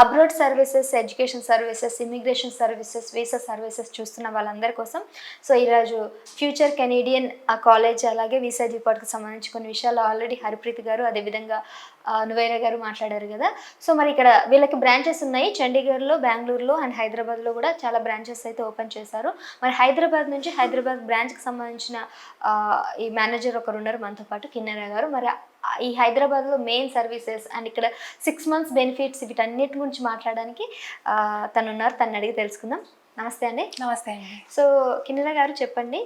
Abroad services, education services, immigration services, visa services చూస్తున్న వాళ్ళందరి కోసం సో ఈరోజు ఫ్యూచర్ కెనేడియన్ కాలేజ్ అలాగే వీసా డిపార్ట్కి సంబంధించి కొన్ని విషయాలు ఆల్రెడీ హరిప్రీత్ గారు అదేవిధంగా నువైరా గారు మాట్లాడారు కదా. సో మరి ఇక్కడ వీళ్ళకి బ్రాంచెస్ ఉన్నాయి చండీగఢ్లో, బెంగళూరులో అండ్ హైదరాబాద్లో కూడా చాలా బ్రాంచెస్ అయితే ఓపెన్ చేశారు. మరి హైదరాబాద్ బ్రాంచ్కి సంబంధించిన ఈ మేనేజర్ ఒకరు ఉన్నారు మనతో పాటు, కిన్నెర గారు. మరి ఈ హైదరాబాద్లో మెయిన్ సర్వీసెస్ అండ్ ఇక్కడ 6 months బెనిఫిట్స్ వీటన్నిటి గురించి మాట్లాడడానికి తను అడిగి తెలుసుకుందాం. నమస్తే అండి. నమస్తే అండి. సో కిన్నెర గారు చెప్పండి,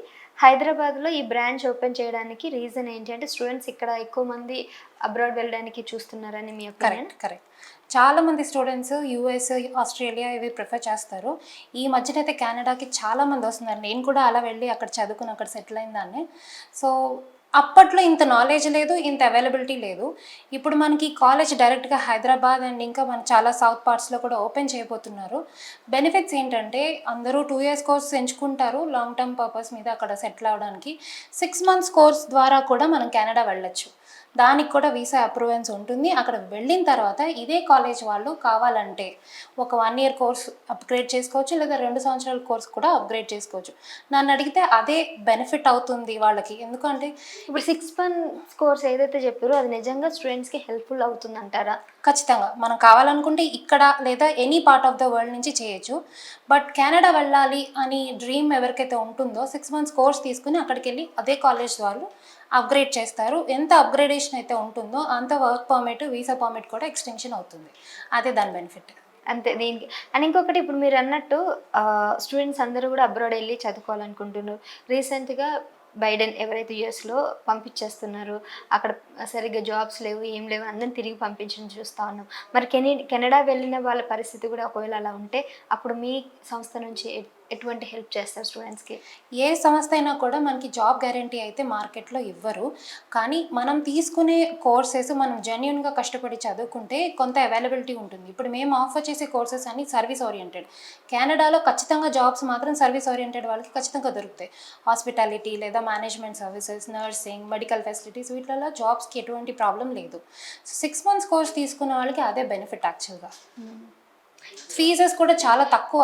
హైదరాబాద్లో ఈ బ్రాంచ్ ఓపెన్ చేయడానికి రీజన్ ఏంటి? అంటే స్టూడెంట్స్ ఇక్కడ ఎక్కువ మంది అబ్రాడ్ వెళ్ళడానికి చూస్తున్నారని మీ ఒపీనియన్? కరెక్ట్. చాలామంది స్టూడెంట్స్ యూఎస్, ఆస్ట్రేలియా ఇవి ప్రిఫర్ చేస్తారు. ఈ మధ్యనైతే కెనడాకి చాలామంది వస్తున్నారు. నేను కూడా అలా వెళ్ళి అక్కడ చదువుకుని అక్కడ సెటిల్ అయిన దాన్ని. సో అప్పట్లో ఇంత నాలెడ్జ్ లేదు, ఇంత అవైలబిలిటీ లేదు. ఇప్పుడు మనకి కాలేజ్ డైరెక్ట్గా హైదరాబాద్ అండ్ ఇంకా మన చాలా సౌత్ పార్ట్స్లో కూడా ఓపెన్ చేయబోతున్నారు. బెనిఫిట్స్ ఏంటంటే అందరూ 2 years కోర్స్ ఎంచుకుంటారు లాంగ్ టర్మ్ పర్పస్ మీద అక్కడ సెటిల్ అవ్వడానికి. 6 months కోర్స్ ద్వారా కూడా మనం కెనడా వెళ్ళొచ్చు. దానికి కూడా వీసా అప్రూవెన్స్ ఉంటుంది. అక్కడ వెళ్ళిన తర్వాత ఇదే కాలేజ్ వాళ్ళు కావాలంటే ఒక 1 year కోర్స్ అప్గ్రేడ్ చేసుకోవచ్చు, లేదా 2 సంవత్సరాల కోర్స్ కూడా అప్గ్రేడ్ చేసుకోవచ్చు. నన్ను అడిగితే అదే బెనిఫిట్ అవుతుంది వాళ్ళకి. ఎందుకంటే ఇప్పుడు 6 months కోర్స్ ఏదైతే చెప్పారో అది నిజంగా స్టూడెంట్స్కి హెల్ప్ఫుల్ అవుతుంది అంటారా? ఖచ్చితంగా మనం కావాలనుకుంటే ఇక్కడ లేదా any part of the world నుంచి చేయొచ్చు. బట్ కెనడా వెళ్ళాలి అని డ్రీమ్ ఎవరికైతే ఉంటుందో 6 months కోర్స్ తీసుకుని అక్కడికి వెళ్ళి అదే కాలేజ్ వాళ్ళు అప్గ్రేడ్ చేస్తారు. ఎంత అప్గ్రేడేషన్ అయితే ఉంటుందో అంత వర్క్ పర్మిట్, వీసా పర్మిట్ కూడా ఎక్స్టెన్షన్ అవుతుంది. అదే దాని బెనిఫిట్. అంతే దీనికి. అండ్ ఇంకొకటి, ఇప్పుడు మీరు అన్నట్టు స్టూడెంట్స్ అందరూ కూడా అబ్రాడ్ వెళ్ళి చదువుకోవాలనుకుంటున్నారు. రీసెంట్గా బైడెన్ ఎవరైతే యుఎస్లో పంపించేస్తున్నారు, అక్కడ సరిగ్గా జాబ్స్ లేవు, ఏం లేవు, అందరిని తిరిగి పంపించడం చూస్తూ ఉన్నాం. మరి కెనడా వెళ్ళిన వాళ్ళ పరిస్థితి కూడా ఒకవేళ అలా ఉంటే అప్పుడు మీ సంస్థ నుంచి ఎటువంటి హెల్ప్ చేస్తారు స్టూడెంట్స్కి? ఏ సంస్థ అయినా కూడా మనకి జాబ్ గ్యారంటీ అయితే మార్కెట్లో ఇవ్వరు. కానీ మనం తీసుకునే కోర్సెస్ మనం జెన్యున్గా కష్టపడి చదువుకుంటే కొంత అవైలబిలిటీ ఉంటుంది. ఇప్పుడు మేము ఆఫర్ చేసే కోర్సెస్ అన్ని సర్వీస్ ఓరియంటెడ్. కెనడాలో ఖచ్చితంగా జాబ్స్ మాత్రం సర్వీస్ ఓరియంటెడ్ వాళ్ళకి ఖచ్చితంగా దొరుకుతాయి. హాస్పిటాలిటీ లేదా management services, nursing, medical facilities వీటిలలో జాబ్స్కి ఎటువంటి ప్రాబ్లం లేదు. 6 months కోర్స్ తీసుకున్న వాళ్ళకి అదే బెనిఫిట్ యాక్చువల్గా. ఫీజెస్ కూడా చాలా తక్కువ.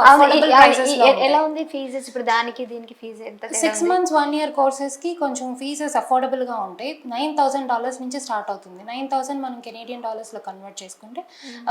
ఎలా ఉంది ఫీజెస్ ఇప్పుడు? దానికి దీనికి ఫీజు ఎంత? 6 months 1 year కోర్సెస్కి కొంచెం ఫీజెస్ అఫోర్డబుల్గా ఉంటాయి. $9,000 నుంచి స్టార్ట్ అవుతుంది. 9,000 మనం కెనేడియన్ డాలర్స్లో కన్వర్ట్ చేసుకుంటే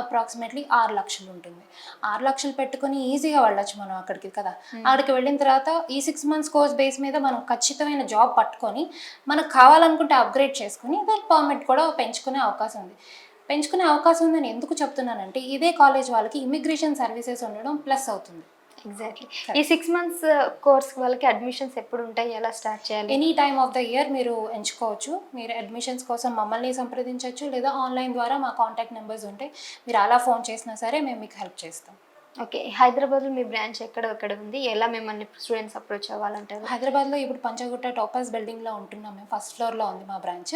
అప్రాక్సిమేట్లీ 6 లక్షలు ఉంటుంది. 6 లక్షలు పెట్టుకుని ఈజీగా వెళ్ళొచ్చు మనం అక్కడికి కదా. అక్కడికి వెళ్ళిన తర్వాత ఈ 6 months కోర్స్ బేస్ మీద మనం ఖచ్చితమైన జాబ్ పట్టుకొని మనకు కావాలనుకుంటే అప్గ్రేడ్ చేసుకుని దాని పర్మిట్ కూడా పెంచుకునే అవకాశం ఉందని ఎందుకు చెప్తున్నానంటే ఇదే కాలేజ్ వాళ్ళకి ఇమిగ్రేషన్ సర్వీసెస్ ఉండడం ప్లస్ అవుతుంది. ఎగ్జాక్ట్లీ. ఈ 6 months కోర్స్ వాళ్ళకి అడ్మిషన్స్ ఎప్పుడు ఉంటాయి, ఎలా స్టార్ట్ చేయాలి? Any time of the year మీరు ఎంచుకోవచ్చు. మీరు అడ్మిషన్స్ కోసం మమ్మల్ని సంప్రదించవచ్చు, లేదా ఆన్లైన్ ద్వారా మా కాంటాక్ట్ నెంబర్స్ ఉంటాయి, మీరు అలా ఫోన్ చేసినా సరే మేము మీకు హెల్ప్ చేస్తాం. ఓకే. హైదరాబాద్లో మీ బ్రాంచ్ ఎక్కడ ఉంది? ఎలా మిమ్మల్ని స్టూడెంట్స్ అప్రోచ్ అవ్వాలంటారు? హైదరాబాద్లో ఇప్పుడు పంచగుట్ట టోపాస్ బిల్డింగ్లో ఉంటున్నాం మేము. ఫస్ట్ ఫ్లోర్లో ఉంది మా బ్రాంచ్.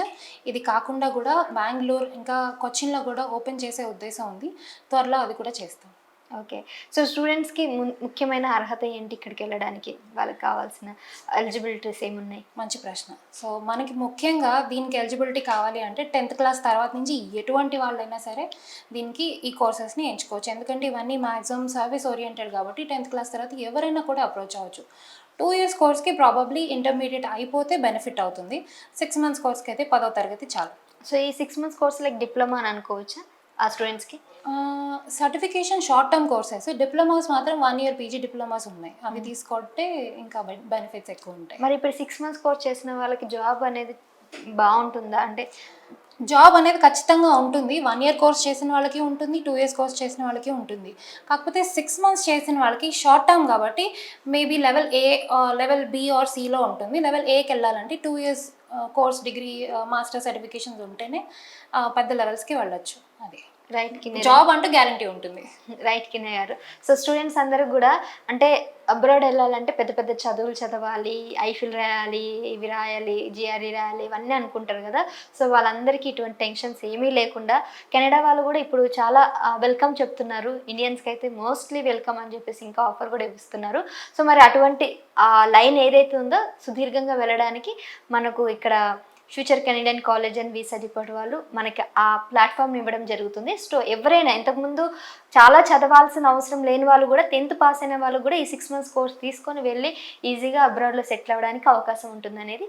ఇది కాకుండా కూడా బెంగళూరు ఇంకా కొచ్చిన్లో కూడా ఓపెన్ చేసే ఉద్దేశం ఉంది. త్వరలో అది కూడా చేస్తాం. ఓకే. సో స్టూడెంట్స్కి ముఖ్యమైన అర్హత ఏంటి ఇక్కడికి వెళ్ళడానికి? వాళ్ళకి కావాల్సిన ఎలిజిబిలిటీస్ ఏమున్నాయి? మంచి ప్రశ్న. సో మనకి ముఖ్యంగా దీనికి ఎలిజిబిలిటీ కావాలి అంటే 10th క్లాస్ తర్వాత నుంచి ఎటువంటి వాళ్ళైనా సరే దీనికి ఈ కోర్సెస్ని ఎంచుకోవచ్చు. ఎందుకంటే ఇవన్నీ మ్యాక్సిమం సర్వీస్ ఓరియంటెడ్ కాబట్టి 10th క్లాస్ తర్వాత ఎవరైనా కూడా అప్రోచ్ అవ్వచ్చు. 2 years కోర్స్కి ప్రాబబ్లీ ఇంటర్మీడియట్ అయిపోతే బెనిఫిట్ అవుతుంది. 6 months కోర్స్కి అయితే 10వ తరగతి చాలు. సో ఈ 6 months కోర్స్ లైక్ డిప్లొమా అని అనుకోవచ్చా ఆ స్టూడెంట్స్కి? Certification short term courses. Diplomas మాత్రం 1 year పీజీ డిప్లొమాస్ ఉన్నాయి. అవి తీసుకుంటే ఇంకా బెనిఫిట్స్ ఎక్కువ ఉంటాయి. మరి ఇప్పుడు 6 months కోర్స్ చేసిన వాళ్ళకి జాబ్ అనేది బాగుంటుందా? అంటే జాబ్ అనేది ఖచ్చితంగా ఉంటుంది. 1 year కోర్స్ చేసిన వాళ్ళకి ఉంటుంది, 2 years కోర్స్ చేసిన వాళ్ళకి ఉంటుంది. కాకపోతే 6 months చేసిన వాళ్ళకి షార్ట్ టర్మ్ కాబట్టి maybe level A, level B or సిలో ఉంటుంది. లెవెల్ ఏకి వెళ్ళాలంటే 2 years course, degree, master certifications ఉంటేనే పెద్ద లెవెల్స్కి వెళ్ళొచ్చు. అది రైట్. జాబ్ అంటూ గ్యారంటీ ఉంటుంది. Right Kinnayya garu. So students అందరూ కూడా అంటే అబ్రాడ్ వెళ్ళాలంటే పెద్ద పెద్ద చదువులు చదవాలి, ఐఫిల్ రాయాలి, ఇవి రాయాలి, జిఆర్ఈ రాయాలి, ఇవన్నీ అనుకుంటారు కదా. సో వాళ్ళందరికీ ఇటువంటి టెన్షన్స్ ఏమీ లేకుండా కెనడా వాళ్ళు కూడా ఇప్పుడు చాలా వెల్కమ్ చెప్తున్నారు. ఇండియన్స్కి అయితే మోస్ట్లీ వెల్కమ్ అని చెప్పేసి ఇంకా ఆఫర్ కూడా ఇస్తున్నారు. సో మరి అటువంటి లైన్ ఏదైతే ఉందో సుదీర్ఘంగా వెళ్ళడానికి మనకు ఇక్కడ future Canadian college and visa depart వాళ్ళు మనకి ఆ ప్లాట్ఫామ్ ఇవ్వడం జరుగుతుంది. సో ఎవరైనా ఇంతకుముందు చాలా చదవాల్సిన అవసరం లేని వాళ్ళు కూడా 10th పాస్ అయిన వాళ్ళు కూడా ఈ 6 months కోర్స్ తీసుకొని వెళ్ళి ఈజీగా అబ్రాడ్లో సెటిల్ అవ్వడానికి అవకాశం ఉంటుందనేది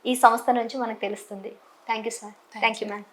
ఈ సంస్థ నుంచి మనకు తెలుస్తుంది. Thank you sir. Thank you ma'am.